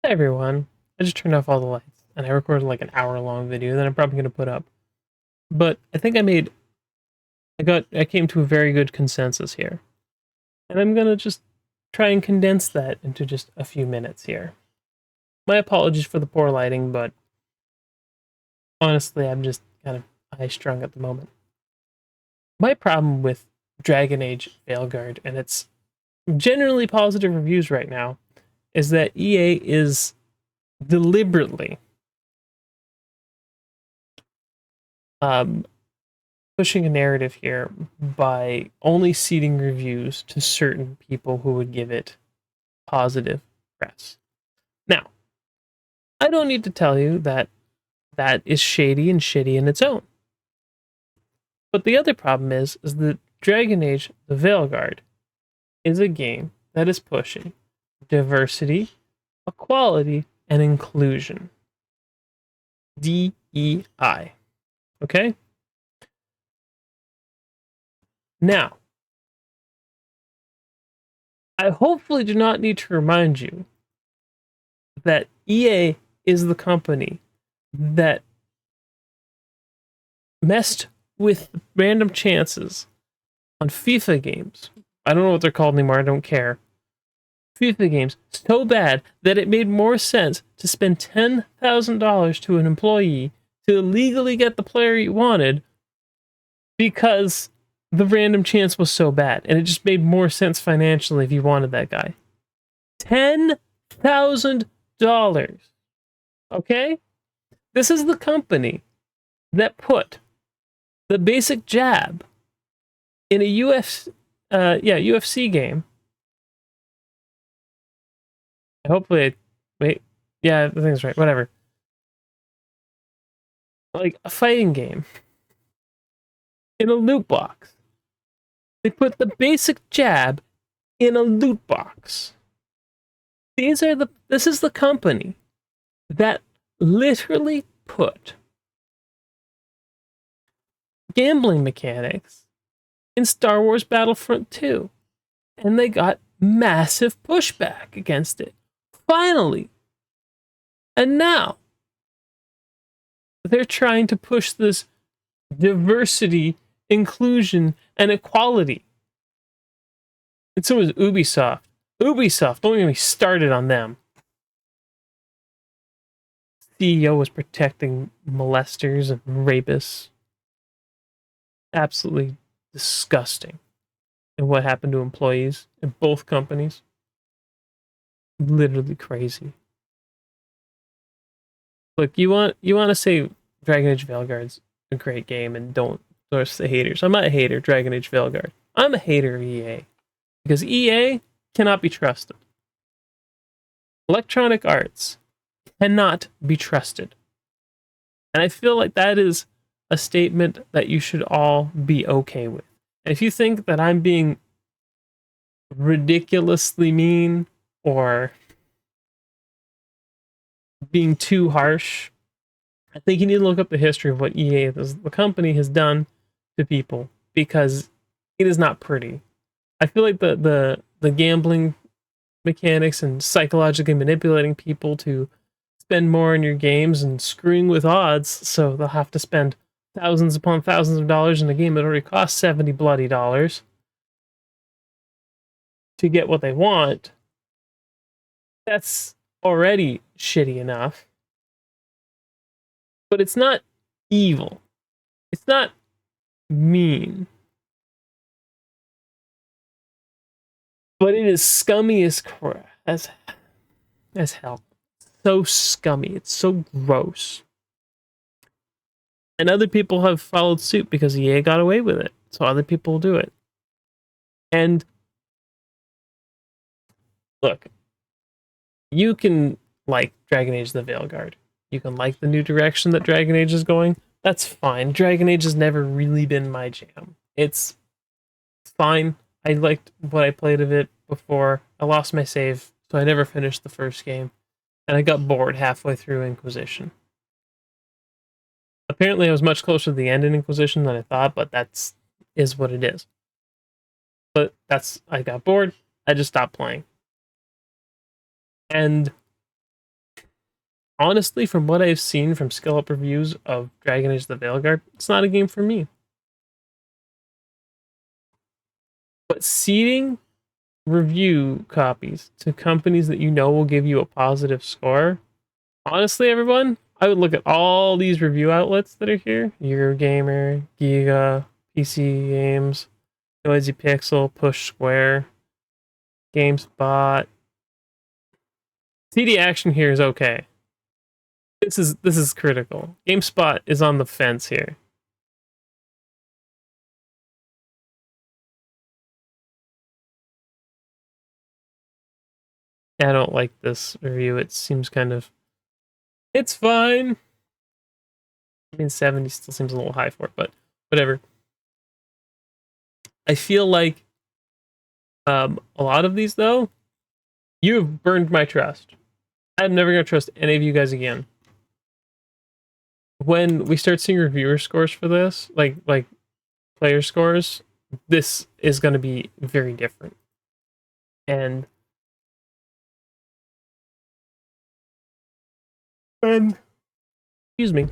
Hey everyone, I just turned off all the lights and I recorded like an hour-long video that I'm probably going to put up. But I think I came to a very good consensus here. And I'm going to just try and condense that into just a few minutes here. My apologies for the poor lighting, but honestly, I'm just kind of high-strung at the moment. My problem with Dragon Age Veilguard and its generally positive reviews right now is that EA is deliberately um, pushing a narrative here by only seeding reviews to certain people who would give it positive press. Now, I don't need to tell you that that is shady and shitty in its own. But the other problem is that Dragon Age The Veilguard is a game that is pushing diversity, equality, and inclusion. DEI. Okay? Now, I hopefully do not need to remind you that EA is the company that messed with random chances on FIFA games. I don't know what they're called anymore, I don't care. FIFA games so bad that it made more sense to spend $10,000 to an employee to legally get the player you wanted because the random chance was so bad. And it just made more sense financially if you wanted that guy. $10,000. Okay? This is the company that put the basic jab in a UFC game. Hopefully, wait, yeah, the thing's right. Whatever. Like a fighting game in a loot box. They put the basic jab in a loot box. This is the company that literally put gambling mechanics in Star Wars Battlefront 2. And they got massive pushback against it. Finally. And now they're trying to push this diversity, inclusion, and equality. And so is Ubisoft. Ubisoft, don't get me started on them. CEO was protecting molesters and rapists. Absolutely disgusting. And what happened to employees in both companies. Literally crazy. Look, you want to say Dragon Age Veilguard's a great game and don't source the haters. I'm not a hater, Dragon Age Veilguard. I'm a hater of EA. Because EA cannot be trusted. Electronic Arts cannot be trusted. And I feel like that is a statement that you should all be okay with. And if you think that I'm being ridiculously mean or being too harsh, I think you need to look up the history of what EA, the company, has done to people, because it is not pretty. I feel like the gambling mechanics and psychologically manipulating people to spend more in your games and screwing with odds, so they'll have to spend thousands upon thousands of dollars in a game that already costs 70 bloody dollars to get what they want. That's already shitty enough. But it's not evil. It's not mean. But it is scummy as crap. As hell. So scummy. It's so gross. And other people have followed suit because EA got away with it. So other people will do it. And look, you can like Dragon Age the Veilguard. You can like the new direction that Dragon Age is going. That's fine. Dragon Age has never really been my jam. It's fine. I liked what I played of it before. I lost my save, so I never finished the first game. And I got bored halfway through Inquisition. Apparently I was much closer to the end in Inquisition than I thought, but that's is what it is. But I got bored. I just stopped playing. And honestly, from what I've seen from skill up reviews of Dragon Age the Veilguard, it's not a game for me. But seeding review copies to companies that you know will give you a positive score, honestly, everyone, I would look at all these review outlets that are here: Eurogamer, Giga, PC Games, Noisy Pixel, Push Square, GameSpot. CD Action here is okay. This is critical. GameSpot is on the fence here. I don't like this review. It seems kind of, it's fine. I mean, 70 still seems a little high for it, but whatever. I feel like a lot of these, though, you have burned my trust. I'm never going to trust any of you guys again. When we start seeing reviewer scores for this, like player scores, this is going to be very different. And when, excuse me,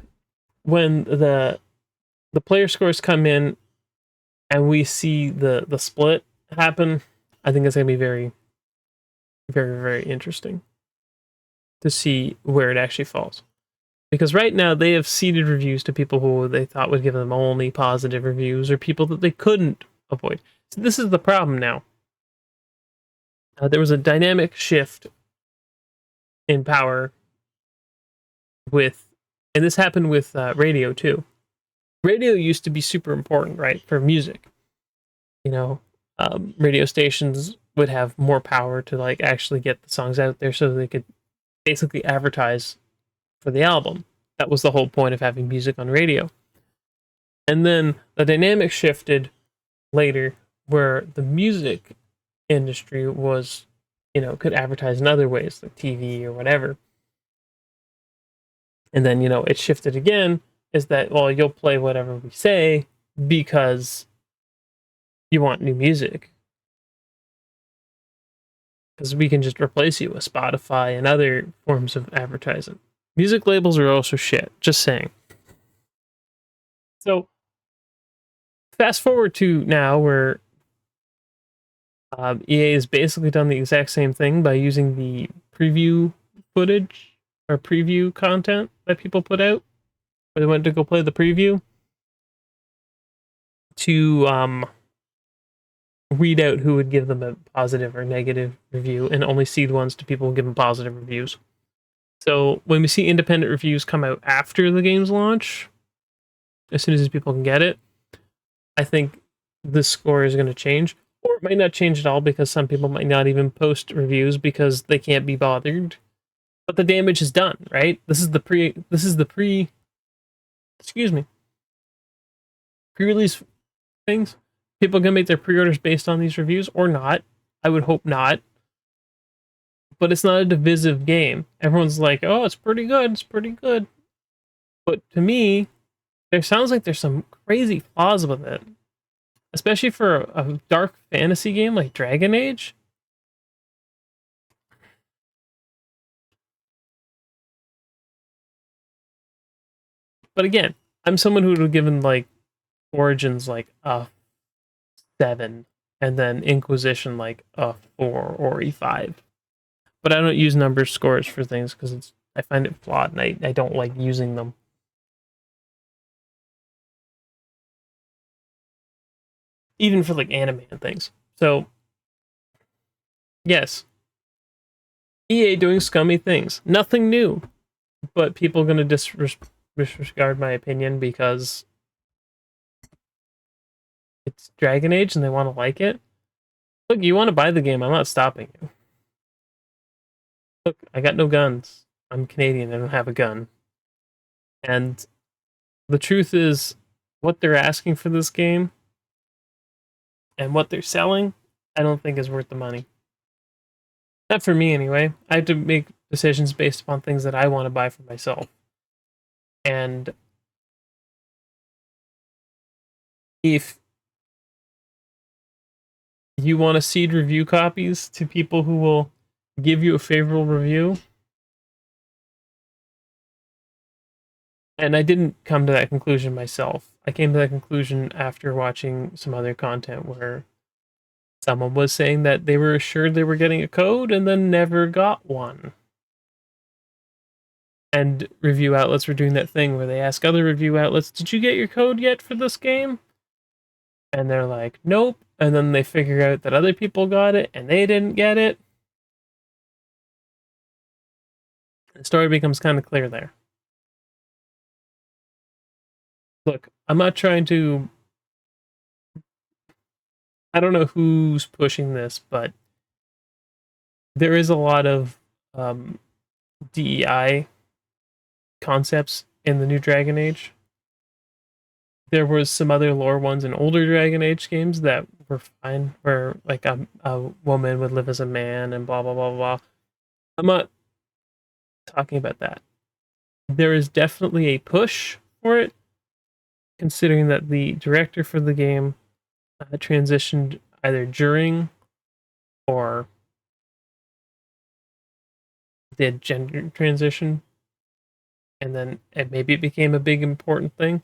when the player scores come in and we see the split happen, I think it's going to be very, very, very interesting to see where it actually falls. Because right now they have seeded reviews to people who they thought would give them only positive reviews, or people that they couldn't avoid. So this is the problem now. There was a dynamic shift in power with, and this happened with radio too. Radio used to be super important, right, for music. You know, radio stations would have more power to like actually get the songs out there so they could basically advertise for the album. That was the whole point of having music on radio. And then the dynamic shifted later where the music industry was, you know, could advertise in other ways, like TV or whatever. And then, you know, it shifted again, is that, well, you'll play whatever we say because you want new music. Because we can just replace you with Spotify and other forms of advertising. Music labels are also shit, just saying. So, fast forward to now where EA has basically done the exact same thing by using the preview footage or preview content that people put out, where they went to go play the preview, to weed out who would give them a positive or negative review and only seed ones to people who give them positive reviews. So when we see independent reviews come out after the game's launch, as soon as people can get it, I think the score is going to change. Or it might not change at all because some people might not even post reviews because they can't be bothered. But the damage is done, right? This is the pre-release things. People can make their pre-orders based on these reviews or not. I would hope not. But it's not a divisive game. Everyone's like, oh, it's pretty good. It's pretty good. But to me, there sounds like there's some crazy flaws with it. Especially for a dark fantasy game like Dragon Age. But again, I'm someone who would have given like Origins like a 7, and then Inquisition like a 4 or E5. But I don't use number scores for things because I find it flawed and I don't like using them. Even for like anime and things. So yes, EA doing scummy things. Nothing new. But people are gonna disregard my opinion because it's Dragon Age and they want to like it. Look, you want to buy the game, I'm not stopping you. Look, I got no guns. I'm Canadian, I don't have a gun. And the truth is, what they're asking for this game and what they're selling, I don't think is worth the money. Not for me, anyway. I have to make decisions based upon things that I want to buy for myself. And if you want to seed review copies to people who will give you a favorable review, And I didn't come to that conclusion myself. I came to that conclusion after watching some other content where someone was saying that they were assured they were getting a code and then never got one. And review outlets were doing that thing where they ask other review outlets, "Did you get your code yet for this game?" And they're like, "Nope." And then they figure out that other people got it and they didn't get it. The story becomes kind of clear there. Look, I'm not trying to. I don't know who's pushing this, but there is a lot of DEI concepts in the new Dragon Age. There was some other lore ones in older Dragon Age games that were fine, where like a woman would live as a man and blah blah blah blah. I'm not talking about that. There is definitely a push for it, considering that the director for the game transitioned either during or did gender transition, and then maybe it became a big important thing.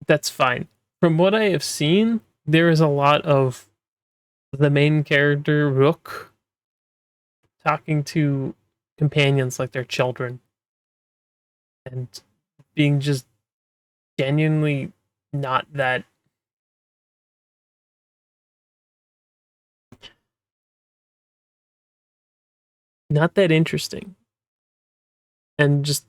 That's fine. From what I have seen, there is a lot of the main character Rook talking to companions like they're children and being just genuinely not that interesting, and just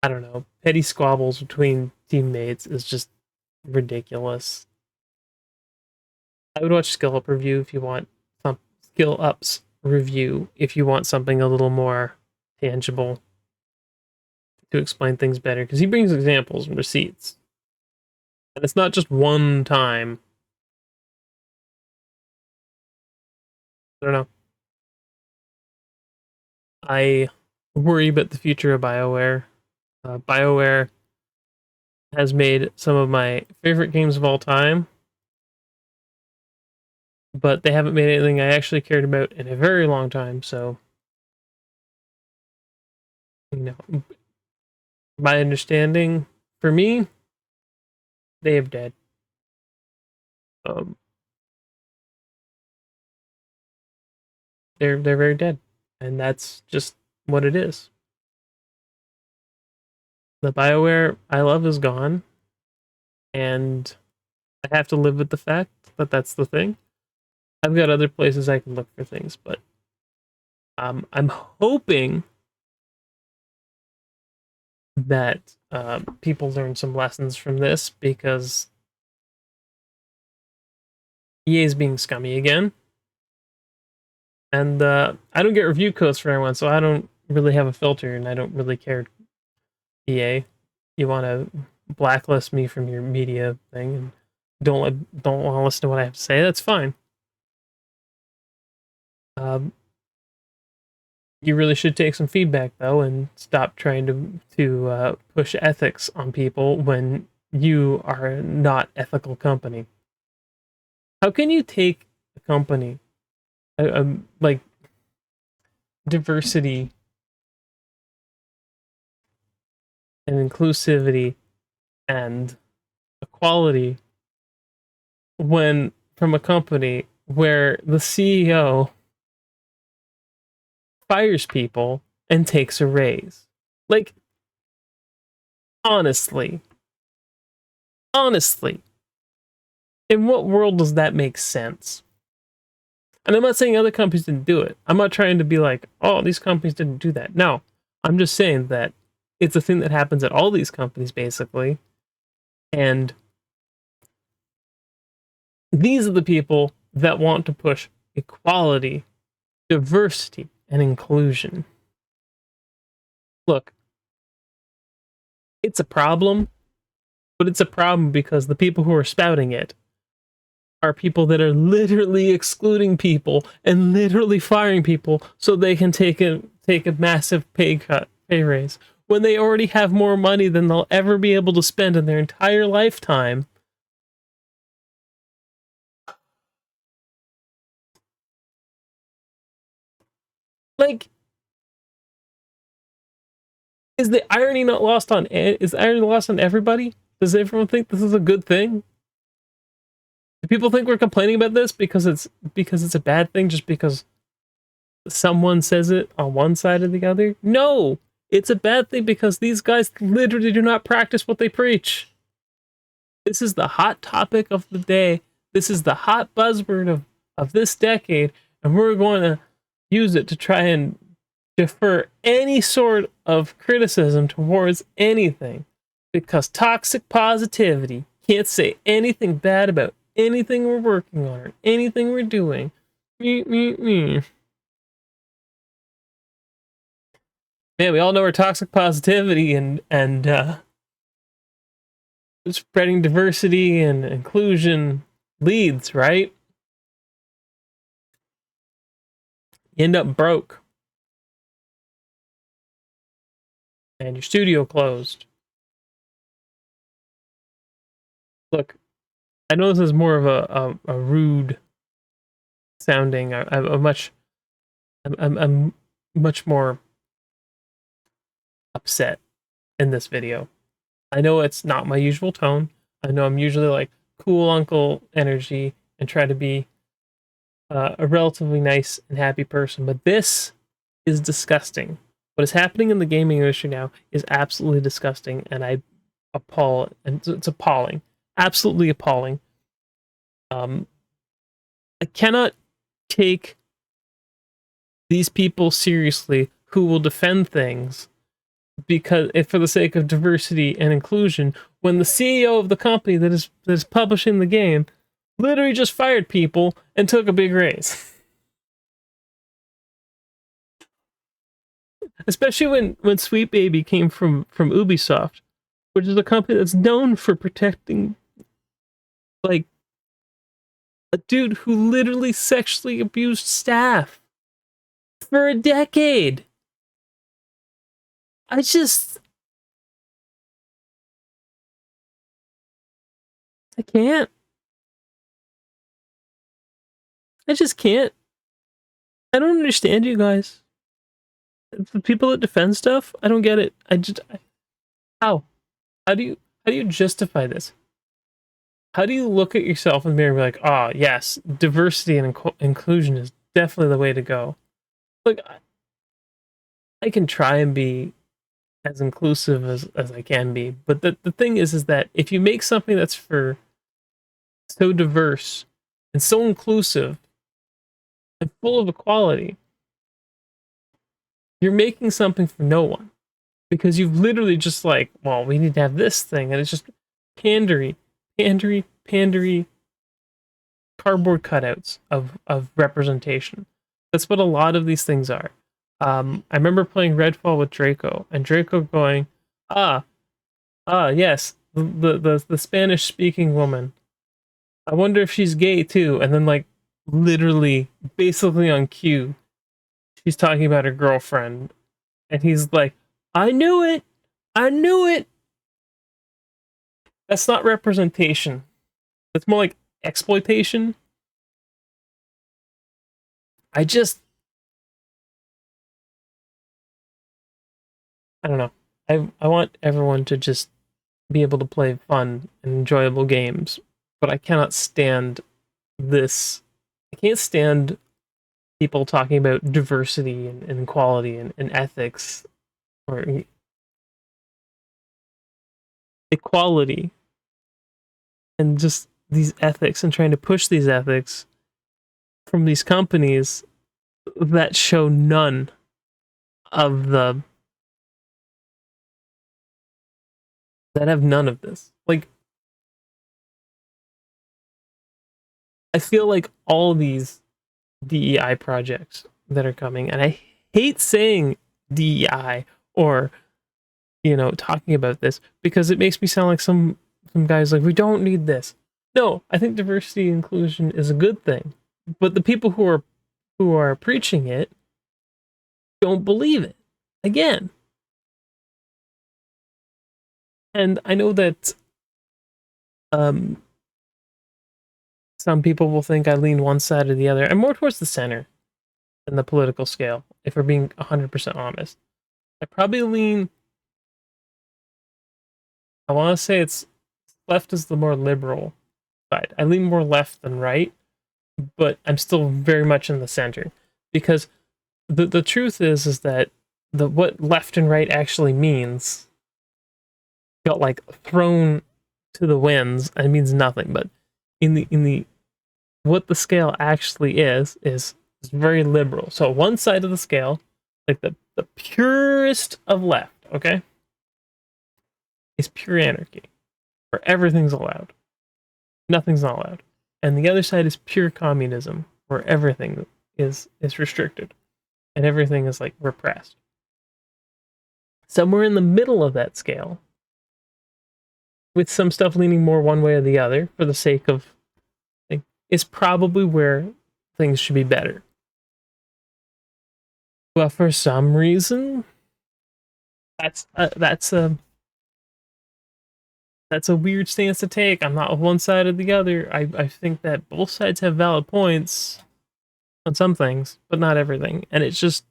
I don't know, petty squabbles between teammates is just ridiculous. I would watch Skill Up review if you want some Skill Up's review if you want something a little more tangible to explain things better, because he brings examples and receipts, and it's not just one time. I don't know. I worry about the future of BioWare. BioWare has made some of my favorite games of all time, but they haven't made anything I actually cared about in a very long time. So, you know, my understanding, for me, they have dead. Um, they're very dead, and that's just what it is. The BioWare I love is gone, and I have to live with the fact that that's the thing. I've got other places I can look for things, but I'm hoping that people learn some lessons from this, because EA is being scummy again, and I don't get review codes for everyone, so I don't really have a filter, and I don't really care. EA, you want to blacklist me from your media thing and don't want to listen to what I have to say? That's fine. Um, you really should take some feedback though, and stop trying to push ethics on people when you are a not ethical company. How can you take a company, like diversity and inclusivity and equality, when from a company where the CEO fires people and takes a raise? Like, honestly, honestly, in what world does that make sense? And I'm not saying other companies didn't do it. I'm not trying to be like, oh, these companies didn't do that. No, I'm just saying that it's a thing that happens at all these companies, basically. And these are the people that want to push equality, diversity, and inclusion. Look, it's a problem, but it's a problem because the people who are spouting it are people that are literally excluding people and literally firing people so they can take a massive pay raise, when they already have more money than they'll ever be able to spend in their entire lifetime. Like, Is the irony not lost on? Is the irony lost on everybody? Does everyone think this is a good thing? Do people think we're complaining about this because it's a bad thing just because someone says it on one side or the other? No, it's a bad thing because these guys literally do not practice what they preach. This is the hot topic of the day. This is the hot buzzword of this decade, and we're going to use it to try and defer any sort of criticism towards anything, because toxic positivity can't say anything bad about anything we're working on or anything we're doing. Man, we all know where toxic positivity and spreading diversity and inclusion leads, right? You end up broke. And your studio closed. Look, I know this is more of a rude sounding. I'm much more upset in this video. I know it's not my usual tone. I know I'm usually like cool uncle energy and try to be a relatively nice and happy person, but this is disgusting. What is happening in the gaming industry now is absolutely disgusting, and it's appalling, absolutely appalling. I cannot take these people seriously who will defend things because for the sake of diversity and inclusion, when the CEO of the company that is publishing the game literally just fired people and took a big raise. Especially when Sweet Baby came from Ubisoft, which is a company that's known for protecting, like, a dude who literally sexually abused staff for a decade. I can't. I just can't. I don't understand you guys. The people that defend stuff, I don't get it. How do you justify this? How do you look at yourself in the mirror and be like, oh yes, diversity and inclusion is definitely the way to go? Look, I can try and be as inclusive as I can be, but the thing is that if you make something that's for so diverse and so inclusive and full of equality, you're making something for no one, because you've literally just like, well, we need to have this thing, and it's just pandery, cardboard cutouts of representation. That's what a lot of these things are. I remember playing Redfall with Draco, and Draco going, yes, the Spanish speaking woman. I wonder if she's gay too. And then, like, literally, basically on cue, she's talking about her girlfriend, and he's like, I knew it. That's not representation. That's more like exploitation. I don't know. I want everyone to just be able to play fun and enjoyable games, but I cannot stand this. I can't stand people talking about diversity and equality and ethics or equality and just these ethics and trying to push these ethics from these companies that show none of the that have none of this. Like, I feel like all these DEI projects that are coming, and I hate saying DEI or, you know, talking about this, because it makes me sound like some guys like, we don't need this. No, I think diversity and inclusion is a good thing, but the people who are preaching it don't believe it. Again. And I know that some people will think I lean one side or the other. I'm more towards the center in the political scale, if we're being 100% honest. I probably lean I want to say it's left is the more liberal side. I lean more left than right, but I'm still very much in the center because the truth is that the what left and right actually means got like thrown to the winds and means nothing. But in the what the scale actually is very liberal. So one side of the scale, like the purest of left, okay, is pure anarchy, where everything's allowed, nothing's not allowed, and the other side is pure communism, where everything is restricted and everything is like repressed. Somewhere in the middle of that scale, with some stuff leaning more one way or the other for the sake of, like, is probably where things should be better. But for some reason, that's a weird stance to take. I'm not one side or the other. I think that both sides have valid points on some things, but not everything, and it's just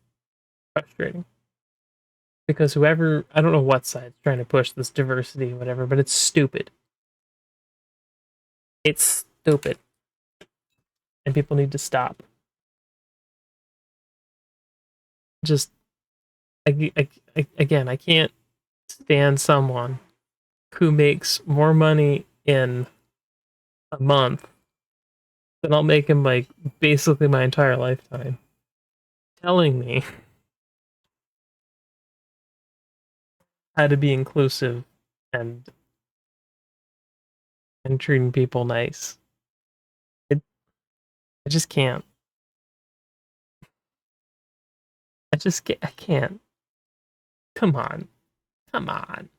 frustrating because whoever, I don't know what side's trying to push this diversity, whatever, but it's stupid. It's stupid, and people need to stop. Just again, I can't stand someone who makes more money in a month than I'll make in like basically my entire lifetime, telling me how to be inclusive and and treating people nice. It, I just can't. I can't. Come on. Come on.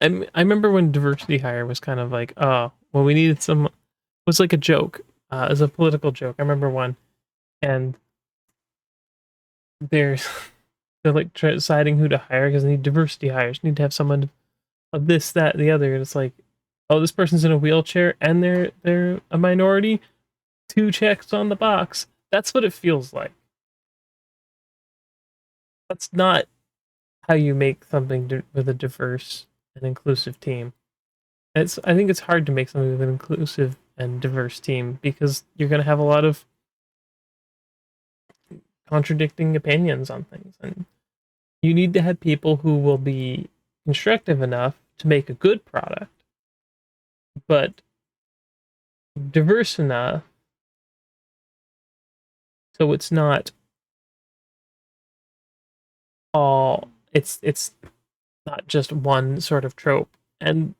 I remember when diversity hire was kind of like, oh, well, we needed some. It was like a joke, as a political joke. I remember one, and there's they're like deciding who to hire because they need diversity hires. Need to have someone of this, that, the other. And it's like, oh, this person's in a wheelchair and they're a minority. 2 checks on the box. That's what it feels like. That's not how you make something with a diverse and inclusive team. I think it's hard to make something with an inclusive and diverse team because you're going to have a lot of contradicting opinions on things, and you need to have people who will be constructive enough to make a good product, but diverse enough so it's not all it's not just one sort of trope. And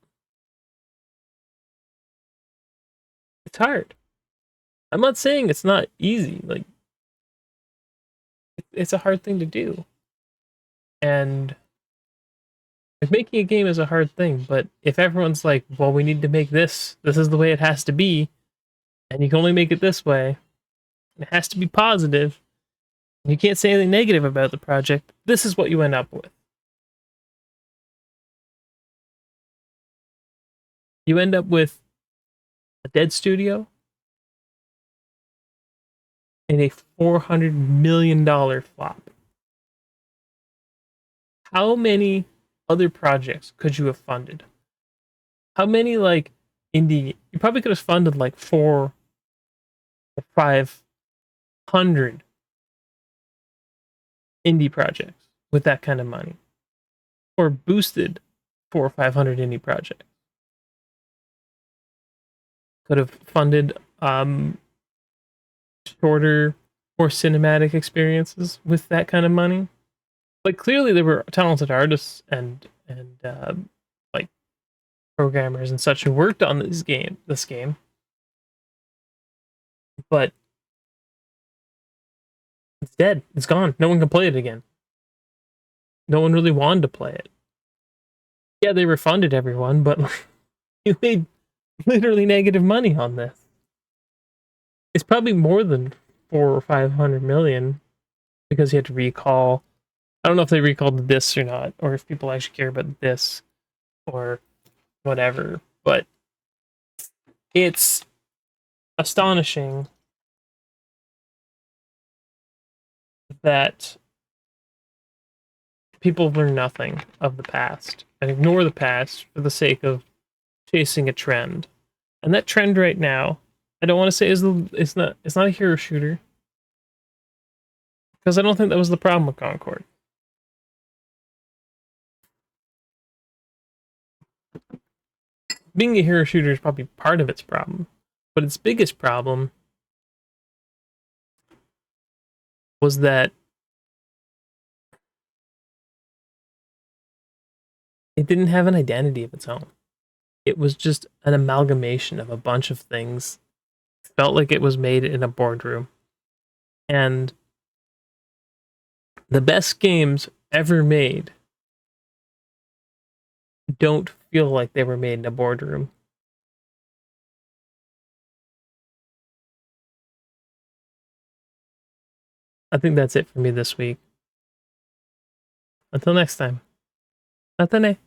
it's hard. I'm not saying it's not easy. Like, it's a hard thing to do. And like, making a game is a hard thing, but if everyone's like, well, we need to make this is the way it has to be, and you can only make it this way, it has to be positive, and you can't say anything negative about the project, this is what you end up with. You end up with a dead studio and a $400 million flop. How many other projects could you have funded? How many like indie? You probably could have funded like 4 or 500 indie projects with that kind of money, or boosted 4 or 500 indie projects. Could have funded shorter, more cinematic experiences with that kind of money. Like, clearly there were talented artists and like programmers and such who worked on this game, but it's dead. It's gone. No one can play it again. No one really wanted to play it. Yeah, they refunded everyone, but you made literally negative money on this. It's probably more than 4 or 500 million because you had to recall. I don't know if they recalled this or not, or if people actually care about this or whatever, but it's astonishing that people learn nothing of the past and ignore the past for the sake of chasing a trend. And that trend right now, I don't want to say it's not a hero shooter, because I don't think that was the problem with Concord. Being a hero shooter is probably part of its problem, but its biggest problem was that it didn't have an identity of its own. It was just an amalgamation of a bunch of things. It felt like it was made in a boardroom. And the best games ever made don't feel like they were made in a boardroom. I think that's it for me this week. Until next time. Matane.